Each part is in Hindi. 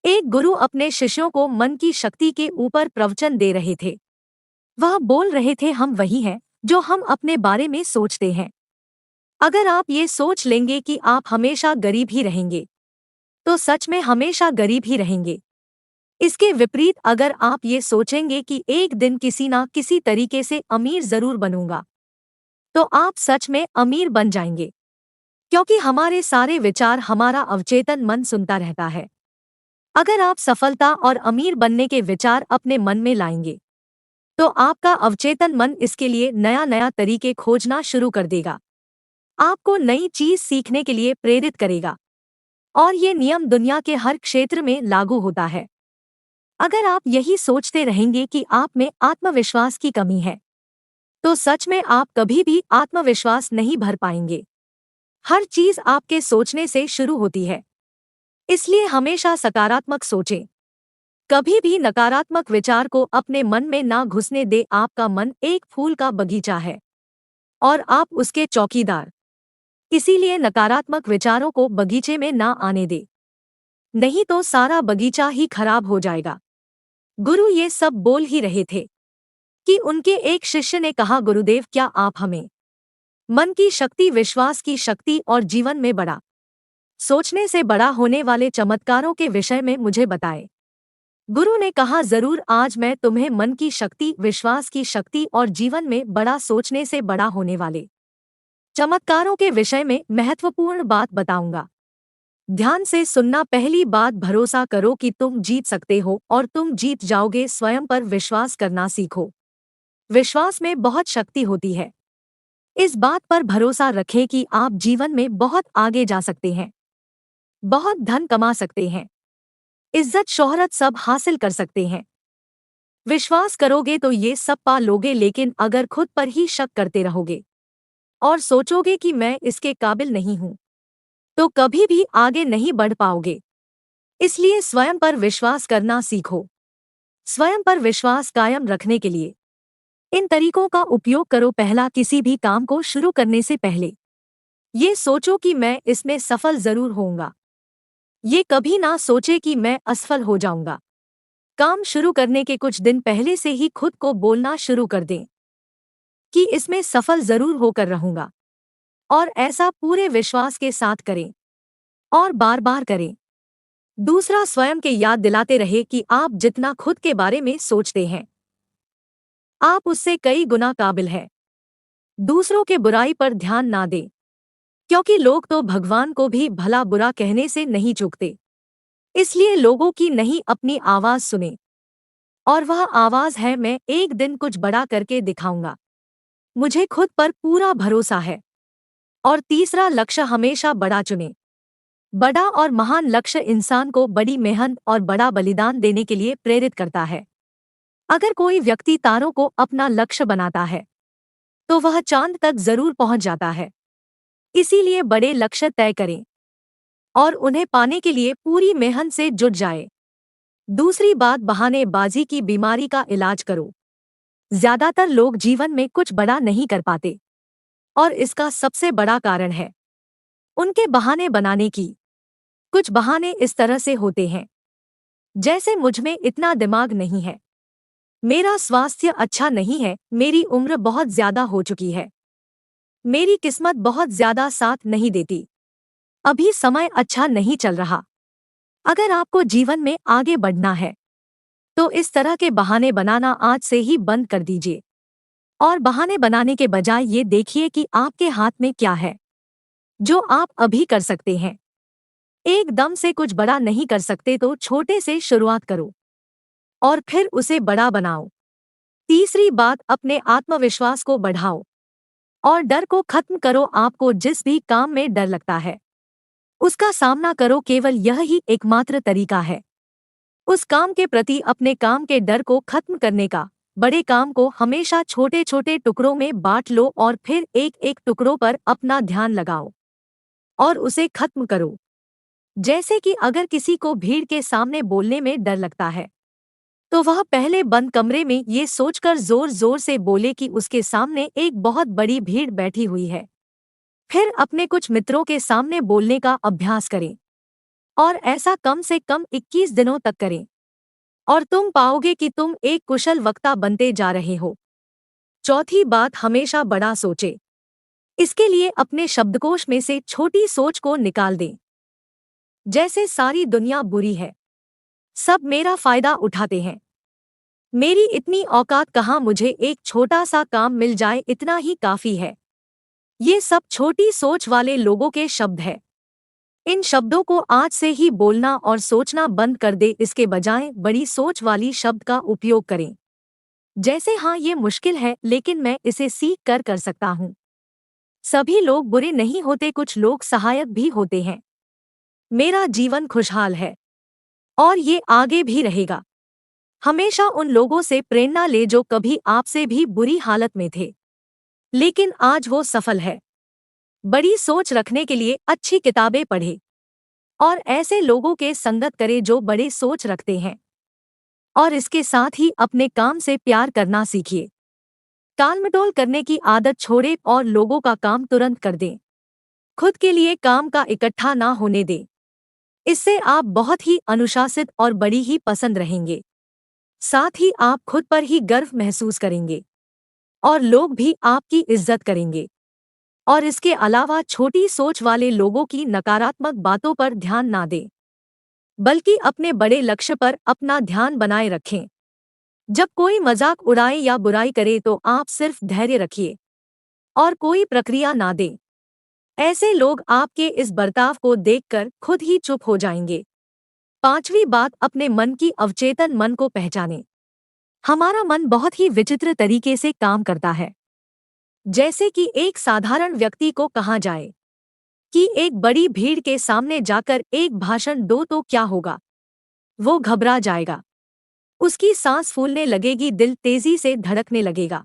एक गुरु अपने शिष्यों को मन की शक्ति के ऊपर प्रवचन दे रहे थे। वह बोल रहे थे, हम वही हैं जो हम अपने बारे में सोचते हैं। अगर आप ये सोच लेंगे कि आप हमेशा गरीब ही रहेंगे, तो सच में हमेशा गरीब ही रहेंगे। इसके विपरीत अगर आप ये सोचेंगे कि एक दिन किसी ना किसी तरीके से अमीर जरूर बनूंगा, तो आप सच में अमीर बन जाएंगे। क्योंकि हमारे सारे विचार हमारा अवचेतन मन सुनता रहता है। अगर आप सफलता और अमीर बनने के विचार अपने मन में लाएंगे, तो आपका अवचेतन मन इसके लिए नया नया तरीके खोजना शुरू कर देगा, आपको नई चीज सीखने के लिए प्रेरित करेगा। और ये नियम दुनिया के हर क्षेत्र में लागू होता है। अगर आप यही सोचते रहेंगे कि आप में आत्मविश्वास की कमी है, तो सच में आप कभी भी आत्मविश्वास नहीं भर पाएंगे। हर चीज आपके सोचने से शुरू होती है। इसलिए हमेशा सकारात्मक सोचें। कभी भी नकारात्मक विचार को अपने मन में ना घुसने दे। आपका मन एक फूल का बगीचा है और आप उसके चौकीदार। इसीलिए नकारात्मक विचारों को बगीचे में ना आने दे, नहीं तो सारा बगीचा ही खराब हो जाएगा। गुरु ये सब बोल ही रहे थे कि उनके एक शिष्य ने कहा, गुरुदेव, क्या आप हमें मन की शक्ति, विश्वास की शक्ति और जीवन में बड़ा सोचने से बड़ा होने वाले चमत्कारों के विषय में मुझे बताएं। गुरु ने कहा, जरूर, आज मैं तुम्हें मन की शक्ति, विश्वास की शक्ति और जीवन में बड़ा सोचने से बड़ा होने वाले चमत्कारों के विषय में महत्वपूर्ण बात बताऊंगा। ध्यान से सुनना। पहली बात, भरोसा करो कि तुम जीत सकते हो और तुम जीत जाओगे। स्वयं पर विश्वास करना सीखो। विश्वास में बहुत शक्ति होती है। इस बात पर भरोसा रखें कि आप जीवन में बहुत आगे जा सकते हैं, बहुत धन कमा सकते हैं, इज्जत शोहरत सब हासिल कर सकते हैं। विश्वास करोगे तो ये सब पा लोगे। लेकिन अगर खुद पर ही शक करते रहोगे और सोचोगे कि मैं इसके काबिल नहीं हूं, तो कभी भी आगे नहीं बढ़ पाओगे। इसलिए स्वयं पर विश्वास करना सीखो। स्वयं पर विश्वास कायम रखने के लिए इन तरीकों का उपयोग करो। पहला, किसी भी काम को शुरू करने से पहले ये सोचो कि मैं इसमें सफल जरूर होऊंगा। ये कभी ना सोचे कि मैं असफल हो जाऊंगा। काम शुरू करने के कुछ दिन पहले से ही खुद को बोलना शुरू कर दें कि इसमें सफल जरूर होकर रहूंगा, और ऐसा पूरे विश्वास के साथ करें और बार बार करें। दूसरा, स्वयं के याद दिलाते रहे कि आप जितना खुद के बारे में सोचते हैं, आप उससे कई गुना काबिल हैं। दूसरों के बुराई पर ध्यान ना दें, क्योंकि लोग तो भगवान को भी भला बुरा कहने से नहीं चूकते। इसलिए लोगों की नहीं, अपनी आवाज सुने, और वह आवाज है, मैं एक दिन कुछ बड़ा करके दिखाऊंगा। मुझे खुद पर पूरा भरोसा है। और तीसरा, लक्ष्य हमेशा बड़ा चुनें। बड़ा और महान लक्ष्य इंसान को बड़ी मेहनत और बड़ा बलिदान देने के लिए प्रेरित करता है। अगर कोई व्यक्ति तारों को अपना लक्ष्य बनाता है, तो वह चांद तक जरूर पहुंच जाता है। इसीलिए बड़े लक्ष्य तय करें और उन्हें पाने के लिए पूरी मेहनत से जुट जाए। दूसरी बात, बहानेबाजी की बीमारी का इलाज करो। ज्यादातर लोग जीवन में कुछ बड़ा नहीं कर पाते, और इसका सबसे बड़ा कारण है उनके बहाने बनाने की। कुछ बहाने इस तरह से होते हैं, जैसे मुझ में इतना दिमाग नहीं है, मेरा स्वास्थ्य अच्छा नहीं है, मेरी उम्र बहुत ज्यादा हो चुकी है, मेरी किस्मत बहुत ज्यादा साथ नहीं देती, अभी समय अच्छा नहीं चल रहा। अगर आपको जीवन में आगे बढ़ना है, तो इस तरह के बहाने बनाना आज से ही बंद कर दीजिए। और बहाने बनाने के बजाय ये देखिए कि आपके हाथ में क्या है जो आप अभी कर सकते हैं। एकदम से कुछ बड़ा नहीं कर सकते तो छोटे से शुरुआत करो और फिर उसे बड़ा बनाओ। तीसरी बात, अपने आत्मविश्वास को बढ़ाओ और डर को खत्म करो। आपको जिस भी काम में डर लगता है, उसका सामना करो। केवल यह ही एकमात्र तरीका है उस काम के प्रति अपने काम के डर को खत्म करने का। बड़े काम को हमेशा छोटे छोटे टुकड़ों में बांट लो और फिर एक एक टुकड़ों पर अपना ध्यान लगाओ और उसे खत्म करो। जैसे कि अगर किसी को भीड़ के सामने बोलने में डर लगता है, तो वह पहले बंद कमरे में ये सोचकर जोर जोर से बोले कि उसके सामने एक बहुत बड़ी भीड़ बैठी हुई है। फिर अपने कुछ मित्रों के सामने बोलने का अभ्यास करें और ऐसा कम से कम 21 दिनों तक करें और तुम पाओगे कि तुम एक कुशल वक्ता बनते जा रहे हो। चौथी बात, हमेशा बड़ा सोचे। इसके लिए अपने शब्दकोश में से छोटी सोच को निकाल दें। जैसे सारी दुनिया बुरी है, सब मेरा फायदा उठाते हैं, मेरी इतनी औकात कहाँ, मुझे एक छोटा सा काम मिल जाए इतना ही काफी है। ये सब छोटी सोच वाले लोगों के शब्द हैं। इन शब्दों को आज से ही बोलना और सोचना बंद कर दे, इसके बजाय बड़ी सोच वाली शब्द का उपयोग करें। जैसे, हाँ ये मुश्किल है लेकिन मैं इसे सीख कर सकता हूँ। सभी लोग बुरे नहीं होते, कुछ लोग सहायक भी होते हैं। मेरा जीवन खुशहाल है और ये आगे भी रहेगा। हमेशा उन लोगों से प्रेरणा ले जो कभी आपसे भी बुरी हालत में थे, लेकिन आज वो सफल है। बड़ी सोच रखने के लिए अच्छी किताबें पढ़े और ऐसे लोगों के संगत करे जो बड़े सोच रखते हैं। और इसके साथ ही अपने काम से प्यार करना सीखिए। टालमटोल करने की आदत छोड़े और लोगों का काम तुरंत कर दें। खुद के लिए काम का इकट्ठा ना होने दें। इससे आप बहुत ही अनुशासित और बड़ी ही पसंद रहेंगे। साथ ही आप खुद पर ही गर्व महसूस करेंगे और लोग भी आपकी इज्जत करेंगे। और इसके अलावा छोटी सोच वाले लोगों की नकारात्मक बातों पर ध्यान ना दें, बल्कि अपने बड़े लक्ष्य पर अपना ध्यान बनाए रखें। जब कोई मजाक उड़ाए या बुराई करे तो आप सिर्फ धैर्य रखिए और कोई प्रक्रिया ना दें। ऐसे लोग आपके इस बर्ताव को देखकर खुद ही चुप हो जाएंगे। पांचवी बात, अपने मन की अवचेतन मन को पहचानें। हमारा मन बहुत ही विचित्र तरीके से काम करता है। जैसे कि एक साधारण व्यक्ति को कहा जाए कि एक बड़ी भीड़ के सामने जाकर एक भाषण दो तो क्या होगा? वो घबरा जाएगा, उसकी सांस फूलने लगेगी, दिल तेजी से धड़कने लगेगा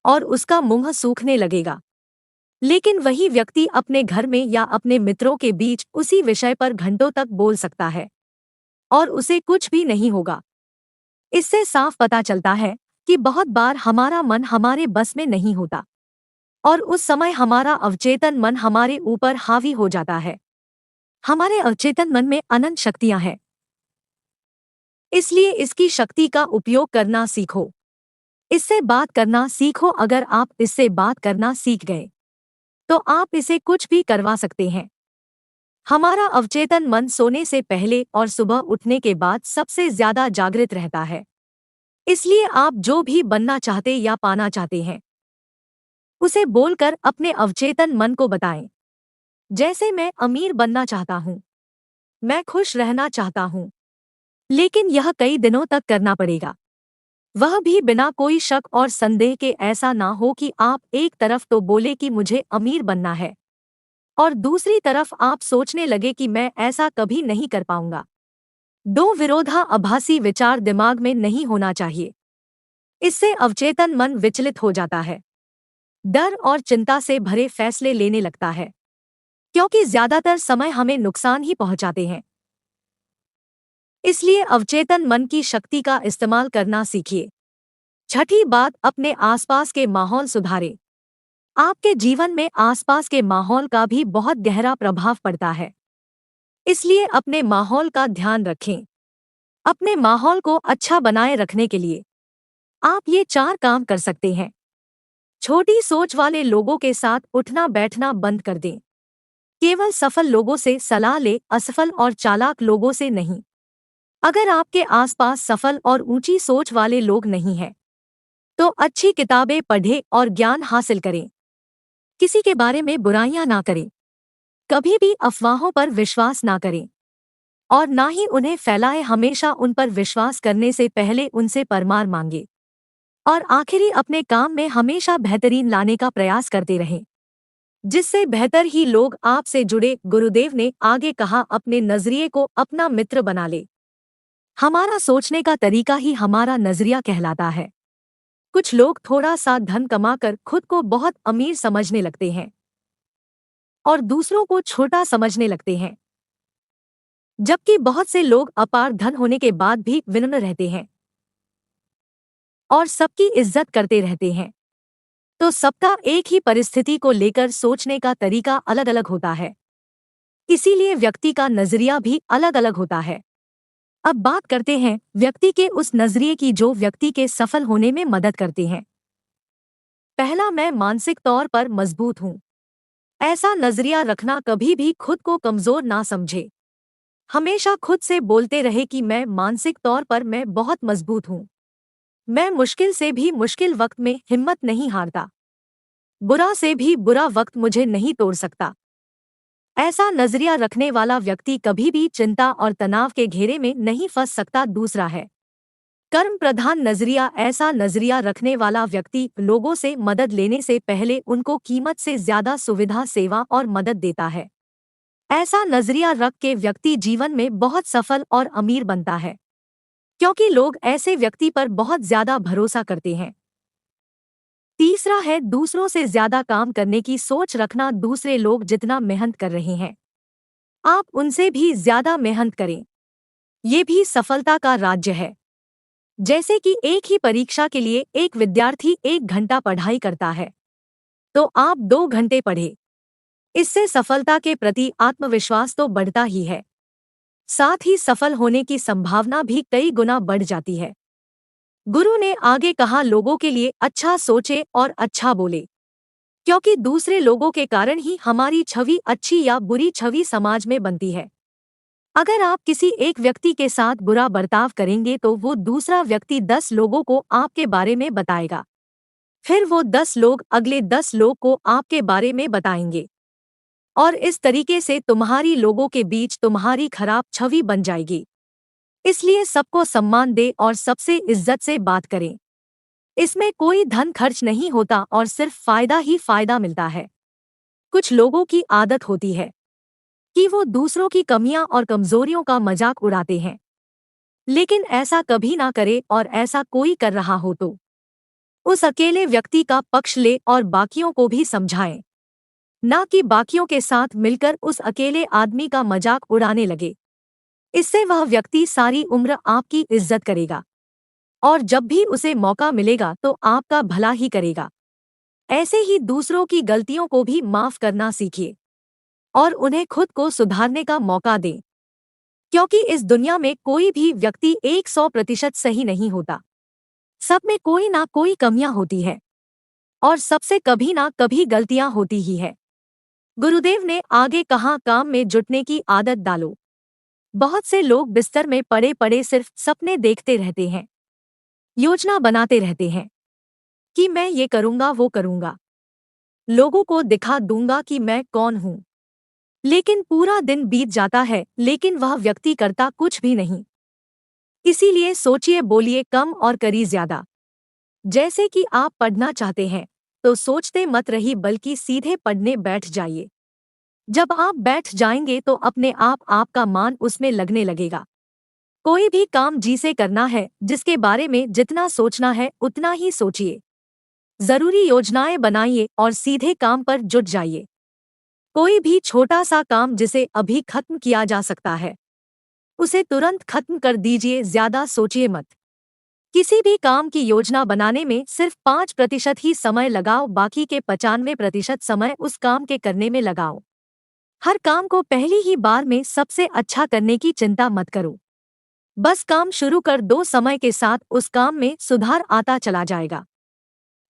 और उसका मुंह सूखने लगेगा। लेकिन वही व्यक्ति अपने घर में या अपने मित्रों के बीच उसी विषय पर घंटों तक बोल सकता है और उसे कुछ भी नहीं होगा। इससे साफ पता चलता है कि बहुत बार हमारा मन हमारे बस में नहीं होता और उस समय हमारा अवचेतन मन हमारे ऊपर हावी हो जाता है। हमारे अवचेतन मन में अनंत शक्तियां हैं, इसलिए इसकी शक्ति का उपयोग करना सीखो। इससे बात करना सीखो। अगर आप इससे बात करना सीख गए तो आप इसे कुछ भी करवा सकते हैं। हमारा अवचेतन मन सोने से पहले और सुबह उठने के बाद सबसे ज्यादा जागृत रहता है। इसलिए आप जो भी बनना चाहते या पाना चाहते हैं, उसे बोलकर अपने अवचेतन मन को बताएं। जैसे, मैं अमीर बनना चाहता हूँ, मैं खुश रहना चाहता हूँ, लेकिन यह कई दिनों तक करना पड़ेगा। वह भी बिना कोई शक और संदेह के। ऐसा ना हो कि आप एक तरफ तो बोले कि मुझे अमीर बनना है और दूसरी तरफ आप सोचने लगे कि मैं ऐसा कभी नहीं कर पाऊंगा। दो विरोधाभासी विचार दिमाग में नहीं होना चाहिए। इससे अवचेतन मन विचलित हो जाता है, डर और चिंता से भरे फैसले लेने लगता है, क्योंकि ज्यादातर समय हमें नुकसान ही पहुंचाते हैं। इसलिए अवचेतन मन की शक्ति का इस्तेमाल करना सीखिए। छठी बात, अपने आसपास के माहौल सुधारें। आपके जीवन में आसपास के माहौल का भी बहुत गहरा प्रभाव पड़ता है, इसलिए अपने माहौल का ध्यान रखें। अपने माहौल को अच्छा बनाए रखने के लिए आप ये 4 काम कर सकते हैं। छोटी सोच वाले लोगों के साथ उठना बैठना बंद कर दें। केवल सफल लोगों से सलाह ले, असफल और चालाक लोगों से नहीं। अगर आपके आसपास सफल और ऊंची सोच वाले लोग नहीं हैं, तो अच्छी किताबें पढ़ें और ज्ञान हासिल करें। किसी के बारे में बुराइयां ना करें, कभी भी अफवाहों पर विश्वास ना करें और ना ही उन्हें फैलाएं। हमेशा उन पर विश्वास करने से पहले उनसे परमार मांगे। और आखिरी, अपने काम में हमेशा बेहतरीन लाने का प्रयास करते रहें, जिससे बेहतर ही लोग आपसे जुड़े। गुरुदेव ने आगे कहा, अपने नजरिए को अपना मित्र बना ले। हमारा सोचने का तरीका ही हमारा नजरिया कहलाता है। कुछ लोग थोड़ा सा धन कमाकर खुद को बहुत अमीर समझने लगते हैं और दूसरों को छोटा समझने लगते हैं, जबकि बहुत से लोग अपार धन होने के बाद भी विनम्र रहते हैं और सबकी इज्जत करते रहते हैं। तो सबका एक ही परिस्थिति को लेकर सोचने का तरीका अलग अलग होता है। इसीलिए व्यक्ति का नजरिया भी अलग अलग होता है। अब बात करते हैं व्यक्ति के उस नजरिए की जो व्यक्ति के सफल होने में मदद करते हैं। पहला, मैं मानसिक तौर पर मजबूत हूँ। ऐसा नजरिया रखना कभी भी खुद को कमजोर ना समझे। हमेशा खुद से बोलते रहे कि मैं मानसिक तौर पर मैं बहुत मजबूत हूँ। मैं मुश्किल से भी मुश्किल वक्त में हिम्मत नहीं हारता। बुरा से भी बुरा वक्त मुझे नहीं तोड़ सकता। ऐसा नजरिया रखने वाला व्यक्ति कभी भी चिंता और तनाव के घेरे में नहीं फंस सकता। दूसरा है कर्म प्रधान नजरिया। ऐसा नजरिया रखने वाला व्यक्ति लोगों से मदद लेने से पहले उनको कीमत से ज्यादा सुविधा, सेवा और मदद देता है। ऐसा नजरिया रख के व्यक्ति जीवन में बहुत सफल और अमीर बनता है, क्योंकि लोग ऐसे व्यक्ति पर बहुत ज्यादा भरोसा करते हैं। तीसरा है दूसरों से ज्यादा काम करने की सोच रखना। दूसरे लोग जितना मेहनत कर रहे हैं, आप उनसे भी ज्यादा मेहनत करें। ये भी सफलता का राज्य है। जैसे कि एक ही परीक्षा के लिए एक विद्यार्थी 1 घंटा पढ़ाई करता है, तो आप 2 घंटे पढ़े। इससे सफलता के प्रति आत्मविश्वास तो बढ़ता ही है, साथ ही सफल होने की संभावना भी कई गुना बढ़ जाती है। गुरु ने आगे कहा, लोगों के लिए अच्छा सोचे और अच्छा बोले, क्योंकि दूसरे लोगों के कारण ही हमारी छवि अच्छी या बुरी छवि समाज में बनती है। अगर आप किसी एक व्यक्ति के साथ बुरा बर्ताव करेंगे तो वो दूसरा व्यक्ति 10 लोगों को आपके बारे में बताएगा। फिर वो 10 लोग अगले 10 लोग को आपके बारे में बताएंगे, और इस तरीके से तुम्हारी लोगों के बीच तुम्हारी खराब छवि बन जाएगी। इसलिए सबको सम्मान दे और सबसे इज्जत से बात करें। इसमें कोई धन खर्च नहीं होता और सिर्फ फायदा ही फायदा मिलता है। कुछ लोगों की आदत होती है कि वो दूसरों की कमियां और कमजोरियों का मजाक उड़ाते हैं, लेकिन ऐसा कभी ना करे, और ऐसा कोई कर रहा हो तो उस अकेले व्यक्ति का पक्ष ले और बाकियों को भी समझाएं, ना कि बाकियों के साथ मिलकर उस अकेले आदमी का मजाक उड़ाने लगे। इससे वह व्यक्ति सारी उम्र आपकी इज्जत करेगा, और जब भी उसे मौका मिलेगा तो आपका भला ही करेगा। ऐसे ही दूसरों की गलतियों को भी माफ करना सीखिए और उन्हें खुद को सुधारने का मौका दें, क्योंकि इस दुनिया में कोई भी व्यक्ति 100% सही नहीं होता। सब में कोई ना कोई कमियां होती है, और सबसे कभी ना कभी गलतियां होती ही है। गुरुदेव ने आगे कहा, काम में जुटने की आदत डालो। बहुत से लोग बिस्तर में पड़े पड़े सिर्फ सपने देखते रहते हैं, योजना बनाते रहते हैं कि मैं ये करूंगा वो करूंगा, लोगों को दिखा दूंगा कि मैं कौन हूं। लेकिन पूरा दिन बीत जाता है, लेकिन वह व्यक्ति करता कुछ भी नहीं। इसीलिए सोचिए, बोलिए कम और करिए ज्यादा। जैसे कि आप पढ़ना चाहते हैं तो सोचते मत रहिए, बल्कि सीधे पढ़ने बैठ जाइए। जब आप बैठ जाएंगे तो अपने आप आपका मान उसमें लगने लगेगा। कोई भी काम जिसे करना है, जिसके बारे में जितना सोचना है उतना ही सोचिए। जरूरी योजनाएं बनाइए और सीधे काम पर जुट जाइए। कोई भी छोटा सा काम जिसे अभी खत्म किया जा सकता है, उसे तुरंत खत्म कर दीजिए, ज्यादा सोचिए मत। किसी भी काम की योजना बनाने में सिर्फ 5% ही समय लगाओ, बाकी के 95% समय उस काम के करने में लगाओ। हर काम को पहली ही बार में सबसे अच्छा करने की चिंता मत करो। बस काम शुरू कर दो, समय के साथ उस काम में सुधार आता चला जाएगा।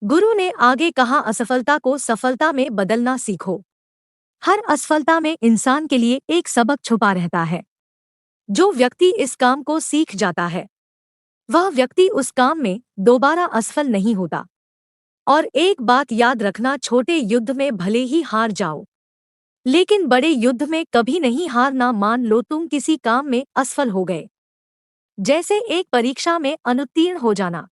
गुरु ने आगे कहा, असफलता को सफलता में बदलना सीखो। हर असफलता में इंसान के लिए एक सबक छुपा रहता है। जो व्यक्ति इस काम को सीख जाता है, वह व्यक्ति उस काम में दोबारा असफल नहीं होता। और एक बात याद रखना, छोटे युद्ध में भले ही हार जाओ, लेकिन बड़े युद्ध में कभी नहीं हारना। मान लो तुम किसी काम में असफल हो गए, जैसे एक परीक्षा में अनुत्तीर्ण हो जाना,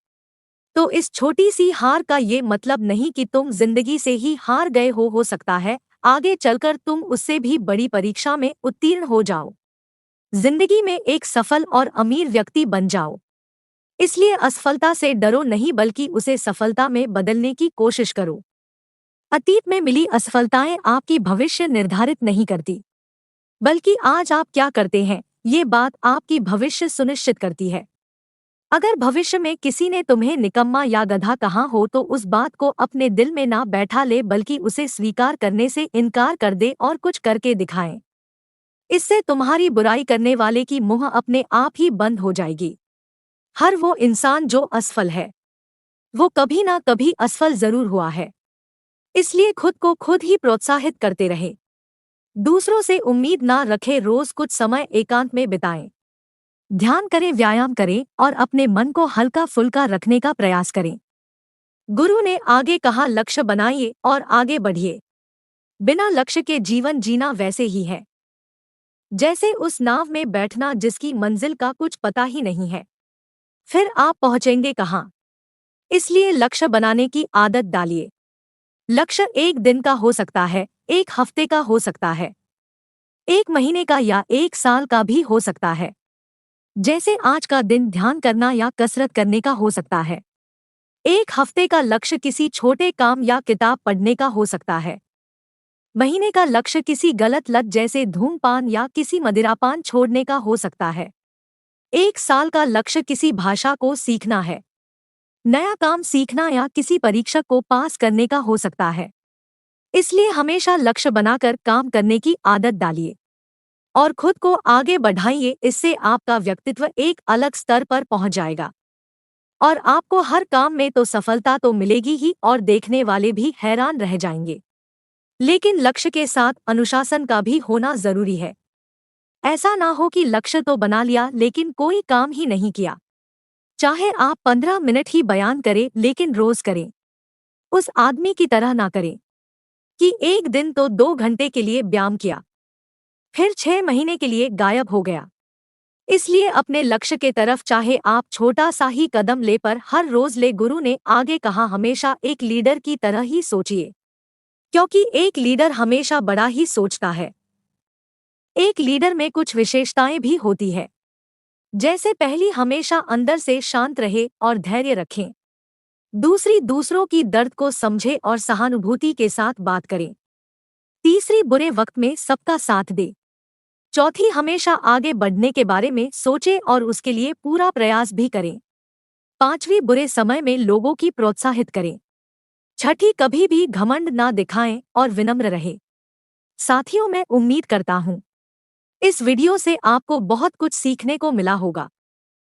तो इस छोटी सी हार का ये मतलब नहीं कि तुम जिंदगी से ही हार गए हो सकता है आगे चलकर तुम उससे भी बड़ी परीक्षा में उत्तीर्ण हो जाओ, जिंदगी में एक सफल और अमीर व्यक्ति बन जाओ। इसलिए असफलता से डरो नहीं, बल्कि उसे सफलता में बदलने की कोशिश करो। अतीत में मिली असफलताएं आपकी भविष्य निर्धारित नहीं करती, बल्कि आज आप क्या करते हैं ये बात आपकी भविष्य सुनिश्चित करती है। अगर भविष्य में किसी ने तुम्हें निकम्मा या गधा कहा हो तो उस बात को अपने दिल में ना बैठा ले, बल्कि उसे स्वीकार करने से इनकार कर दे और कुछ करके दिखाएं। इससे तुम्हारी बुराई करने वाले की मुंह अपने आप ही बंद हो जाएगी। हर वो इंसान जो असफल है, वो कभी ना कभी असफल जरूर हुआ है। इसलिए खुद को खुद ही प्रोत्साहित करते रहे। दूसरों से उम्मीद ना रखें, रोज कुछ समय एकांत में बिताएं। ध्यान करें, व्यायाम करें और अपने मन को हल्का फुल्का रखने का प्रयास करें। गुरु ने आगे कहा, लक्ष्य बनाइए और आगे बढ़िए। बिना लक्ष्य के जीवन जीना वैसे ही है जैसे उस नाव में बैठना जिसकी मंजिल का कुछ पता ही नहीं है। फिर आप पहुंचेंगे कहाँ? इसलिए लक्ष्य बनाने की आदत डालिए। लक्ष्य एक दिन का हो सकता है, एक हफ्ते का हो सकता है, एक महीने का या एक साल का भी हो सकता है। जैसे आज का दिन ध्यान करना या कसरत करने का हो सकता है। एक हफ्ते का लक्ष्य किसी छोटे काम या किताब पढ़ने का हो सकता है। महीने का लक्ष्य किसी गलत लत जैसे धूमपान या किसी मदिरापान छोड़ने का हो सकता है। एक साल का लक्ष्य किसी भाषा को सीखना है, नया काम सीखना या किसी परीक्षा को पास करने का हो सकता है। इसलिए हमेशा लक्ष्य बनाकर काम करने की आदत डालिए और खुद को आगे बढ़ाइए। इससे आपका व्यक्तित्व एक अलग स्तर पर पहुंच जाएगा और आपको हर काम में तो सफलता तो मिलेगी ही और देखने वाले भी हैरान रह जाएंगे। लेकिन लक्ष्य के साथ अनुशासन का भी होना जरूरी है। ऐसा ना हो कि लक्ष्य तो बना लिया लेकिन कोई काम ही नहीं किया। चाहे आप 15 मिनट ही बयान करें लेकिन रोज करें। उस आदमी की तरह ना करें कि एक दिन तो 2 घंटे के लिए व्यायाम किया, फिर 6 महीने के लिए गायब हो गया। इसलिए अपने लक्ष्य के तरफ चाहे आप छोटा सा ही कदम ले पर हर रोज ले। गुरु ने आगे कहा, हमेशा एक लीडर की तरह ही सोचिए, क्योंकि एक लीडर हमेशा बड़ा ही सोचता है। एक लीडर में कुछ विशेषताएं भी होती है, जैसे पहली, हमेशा अंदर से शांत रहे और धैर्य रखें। दूसरी, दूसरों की दर्द को समझे और सहानुभूति के साथ बात करें। तीसरी, बुरे वक्त में सबका साथ दे। चौथी, हमेशा आगे बढ़ने के बारे में सोचे और उसके लिए पूरा प्रयास भी करें। पांचवी, बुरे समय में लोगों की प्रोत्साहित करें। छठी, कभी भी घमंड ना दिखाएं और विनम्र रहे। साथियों, मैं उम्मीद करता हूं इस वीडियो से आपको बहुत कुछ सीखने को मिला होगा।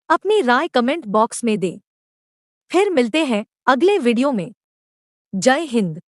अपनी राय कमेंट बॉक्स में दें। फिर मिलते हैं अगले वीडियो में। जय हिंद।